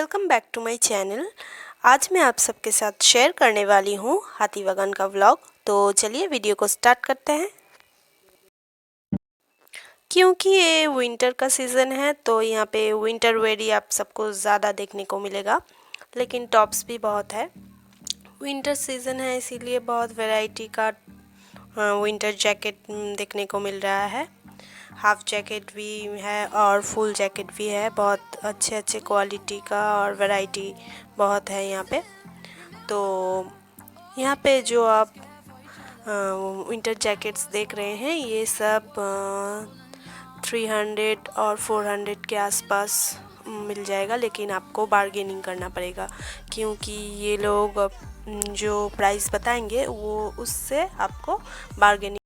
Welcome back to my channel. आज मैं आप सबके साथ शेयर करने वाली हूँ हाथीबागान का व्लॉग। तो चलिए वीडियो को स्टार्ट करते हैं। क्योंकि ये विंटर का सीज़न है तो यहाँ पे विंटर वेयर ही आप सबको ज़्यादा देखने को मिलेगा, लेकिन टॉप्स भी बहुत है। विंटर सीज़न है इसीलिए बहुत वैरायटी का विंटर जैकेट देखने को मिल रहा है। हाफ जैकेट भी है और फुल जैकेट भी है। बहुत अच्छे अच्छे क्वालिटी का और वैरायटी बहुत है यहाँ पे। तो यहाँ पे जो आप विंटर जैकेट्स देख रहे हैं ये सब 300 और 400 के आसपास मिल जाएगा, लेकिन आपको बार्गेनिंग करना पड़ेगा क्योंकि ये लोग जो प्राइस बताएंगे वो उससे आपको बार्गेनिंग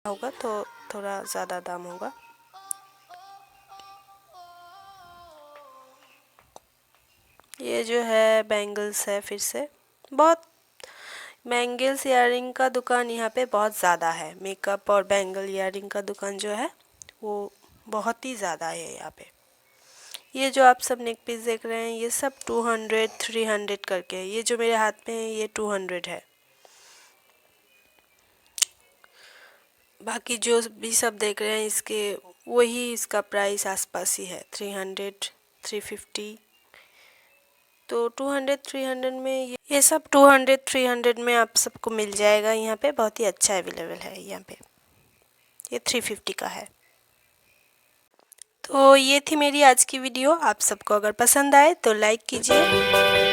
होगा तो थोड़ा ज़्यादा दाम होगा। ये जो है बैंगल्स है, फिर से बहुत बैंगल्स इयररिंग का दुकान यहाँ पे बहुत ज़्यादा है। मेकअप और बैंगल इयररिंग का दुकान जो है वो बहुत ही ज़्यादा है यहाँ पे। ये जो आप सब नेक पीस देख रहे हैं ये सब 200 300 करके है। ये जो मेरे हाथ में है ये 200 है। बाकी जो भी सब देख रहे हैं इसके वही इसका प्राइस आसपास ही है, 300 350। तो 200 300 में ये सब 200 300 में आप सबको मिल जाएगा। यहाँ पे बहुत ही अच्छा अवेलेबल है। यहाँ पे ये 350 का है। तो ये थी मेरी आज की वीडियो। आप सबको अगर पसंद आए तो लाइक कीजिए।